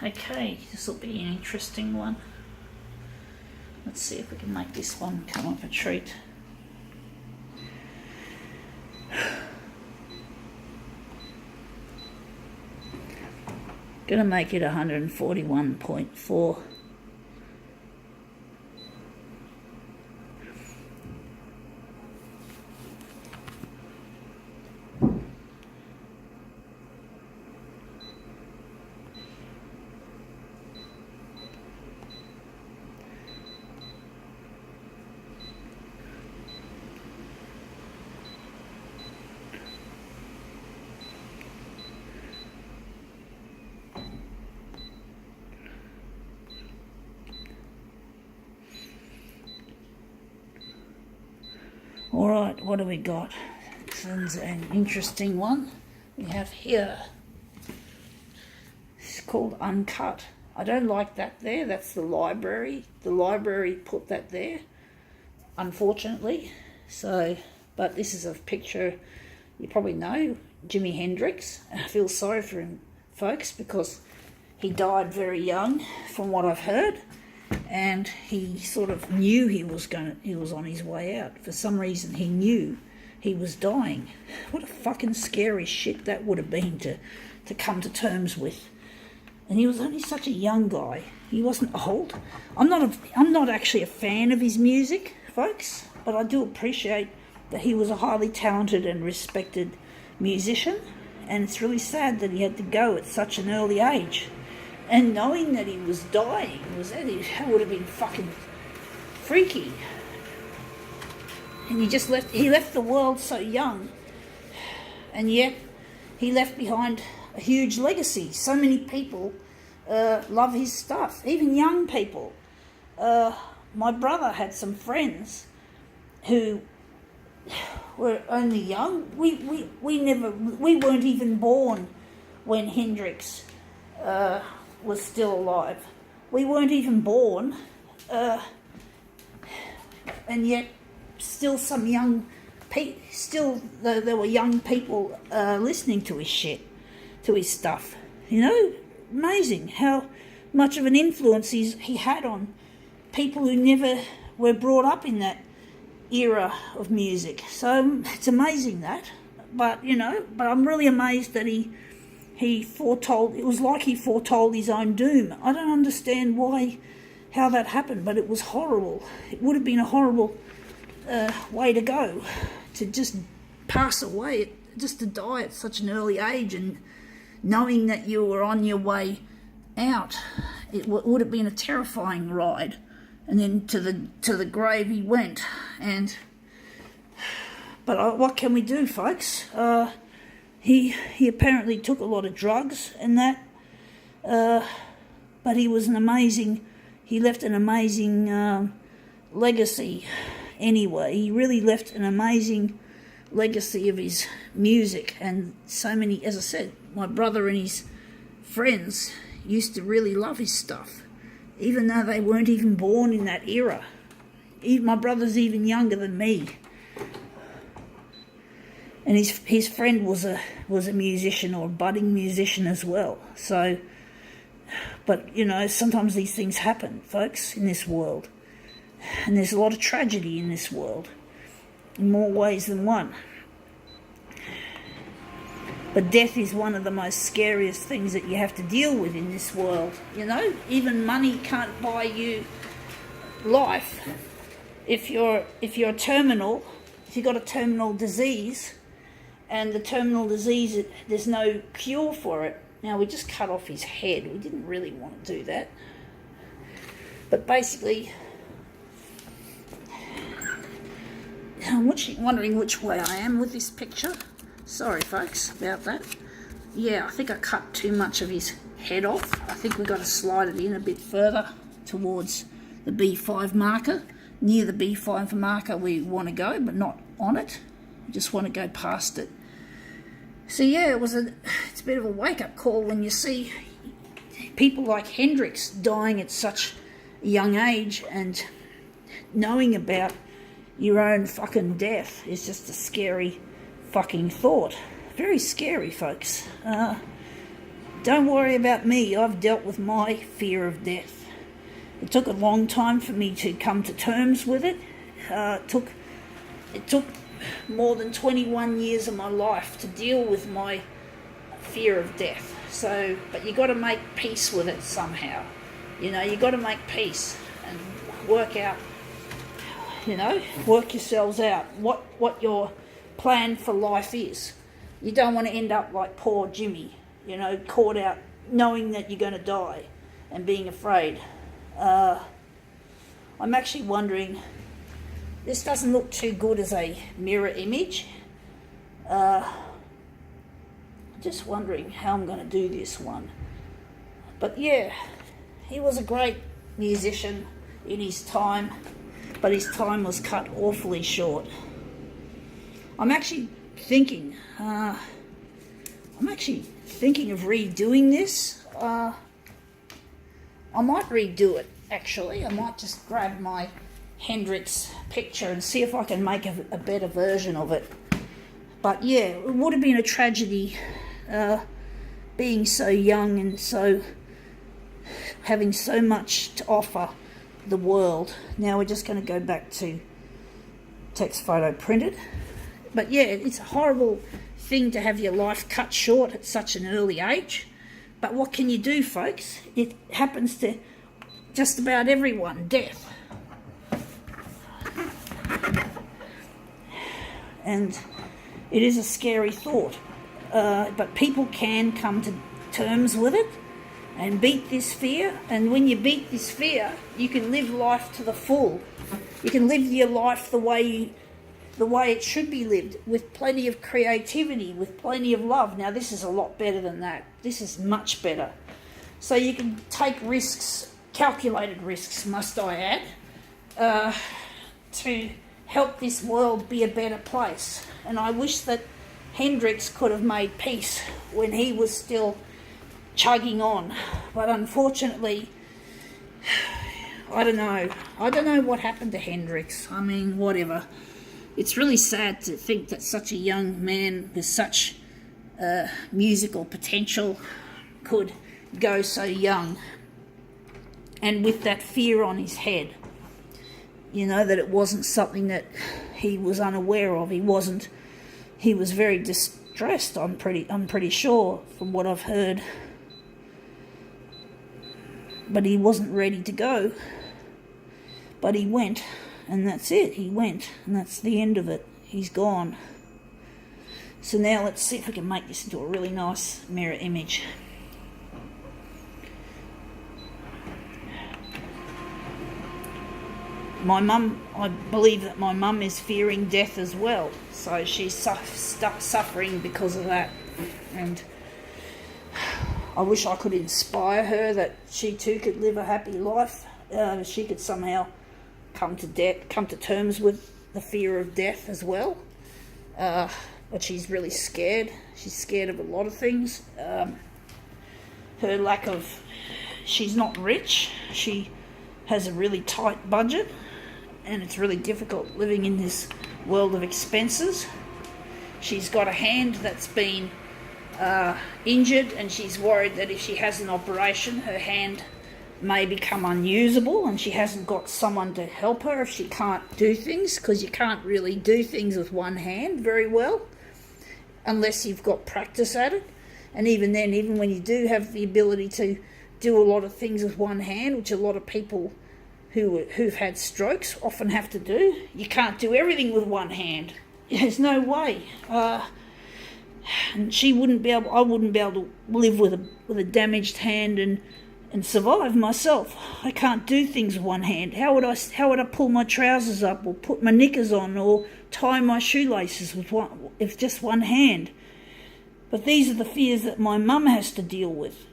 Okay, this will be an interesting one. Let's see if we can make this one come up a treat. Gonna make it 141.4. Alright, what do we got? This one's an interesting one. We have here, it's called Uncut. I don't like that there, that's the library. The library put that there, unfortunately. So, but this is a picture, you probably know, Jimi Hendrix. I feel sorry for him, folks, because he died very young, from what I've heard. And he sort of knew he was on his way out. For some reason he knew he was dying. What a fucking scary shit that would have been to come to terms with. And he was only such a young guy. He wasn't old. I'm not actually a fan of his music, folks, but I do appreciate that he was a highly talented and respected musician, and it's really sad that he had to go at such an early age. And knowing that he was dying, that would have been fucking freaky. And he left the world so young, and yet he left behind a huge legacy. So many people love his stuff, even young people. My brother had some friends who were only young. We weren't even born when Hendrix was still alive. We weren't even born, and yet still some young people, there were young people listening to his shit, to his stuff. You know, amazing how much of an influence he had on people who never were brought up in that era of music. So it's amazing that, but I'm really amazed that he foretold, it was like he foretold his own doom. I don't understand how that happened, but it was horrible. It would have been a horrible way to go, to just pass away, just to die at such an early age, and knowing that you were on your way out. It would have been a terrifying ride. And then to the grave he went. But what can we do, folks? He apparently took a lot of drugs and that, but he left an amazing legacy anyway. He really left an amazing legacy of his music, and so many, as I said, my brother and his friends used to really love his stuff, even though they weren't even born in that era. My brother's even younger than me. And his friend was a musician, or a budding musician as well. So, but sometimes these things happen, folks, in this world. And there's a lot of tragedy in this world, in more ways than one. But death is one of the most scariest things that you have to deal with in this world. Even money can't buy you life. If you're terminal, if you've got a terminal disease, and the terminal disease, there's no cure for it. Now, we just cut off his head. We didn't really want to do that. But basically, I'm wondering which way I am with this picture. Sorry, folks, about that. Yeah, I think I cut too much of his head off. I think we've got to slide it in a bit further towards the B5 marker. Near the B5 marker we want to go, but not on it. We just want to go past it. So yeah, it's a bit of a wake-up call when you see people like Hendrix dying at such a young age, and knowing about your own fucking death is just a scary fucking thought. Very scary, folks. don't worry about me. I've dealt with my fear of death. It took a long time for me to come to terms with it. It took more than 21 years of my life to deal with my fear of death. So, but you got to make peace with it somehow. You know, you got to make peace and work out, you know, work yourselves out what your plan for life is. You don't want to end up like poor Jimmy, you know, caught out knowing that you're going to die and being afraid. I'm actually wondering, this doesn't look too good as a mirror image. Just wondering how I'm going to do this one. But yeah, he was a great musician in his time, but his time was cut awfully short. I'm actually thinking of redoing this. I might redo it, actually. I might just grab my Hendrix picture and see if I can make a better version of it. But yeah, it would have been a tragedy being so young and so having so much to offer the world. Now we're just going to go back to text photo printed. But yeah, it's a horrible thing to have your life cut short at such an early age. But what can you do, folks? It happens to just about everyone, death. And it is a scary thought. But people can come to terms with it and beat this fear. And when you beat this fear, you can live life to the full. You can live your life the way it should be lived, with plenty of creativity, with plenty of love. Now, this is a lot better than that. This is much better. So you can take risks, calculated risks, must I add, to help this world be a better place. And I wish that Hendrix could have made peace when he was still chugging on. But unfortunately, I don't know. I don't know what happened to Hendrix. I mean, whatever. It's really sad to think that such a young man with such musical potential could go so young and with that fear on his head. You know, that it wasn't something that he was unaware of. He was very distressed, I'm pretty sure, from what I've heard. But he wasn't ready to go. But he went, and that's it. He went, and that's the end of it. He's gone. So now let's see if we can make this into a really nice mirror image. My mum, I believe that my mum is fearing death as well. So she's suffering because of that. And I wish I could inspire her that she too could live a happy life. She could somehow come to terms with the fear of death as well. But she's really scared. She's scared of a lot of things. She's not rich. She has a really tight budget, and it's really difficult living in this world of expenses. She's got a hand that's been injured, and she's worried that if she has an operation, her hand may become unusable, and she hasn't got someone to help her if she can't do things, because you can't really do things with one hand very well unless you've got practice at it. And even then, even when you do have the ability to do a lot of things with one hand, which a lot of people who've had strokes often have to do, you can't do everything with one hand. There's no way. And I wouldn't be able to live with a damaged hand and survive myself. I can't do things with one hand. How would I pull my trousers up, or put my knickers on, or tie my shoelaces with just one hand? But these are the fears that my mum has to deal with,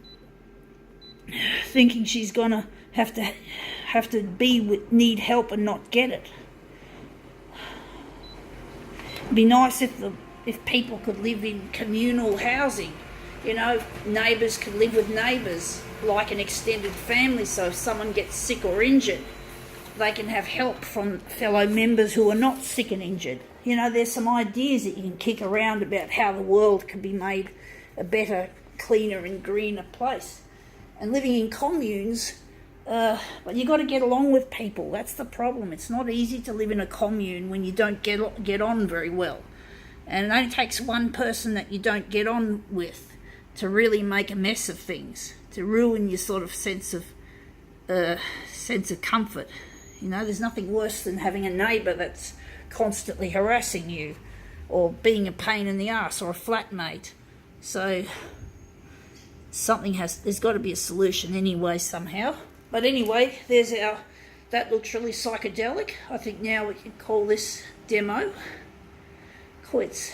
thinking she's gonna have to need help and not get it. It'd be nice if people could live in communal housing. You know, neighbours could live with neighbours like an extended family, so if someone gets sick or injured, they can have help from fellow members who are not sick and injured. You know, there's some ideas that you can kick around about how the world can be made a better cleaner and greener place. And living in communes, but you got to get along with people. That's the problem. It's not easy to live in a commune when you don't get on very well. And it only takes one person that you don't get on with to really make a mess of things, to ruin your sort of sense of comfort. You know, there's nothing worse than having a neighbour that's constantly harassing you, or being a pain in the ass, or a flatmate. So there's got to be a solution anyway, somehow. But anyway, that looks really psychedelic. I think now we can call this demo quits.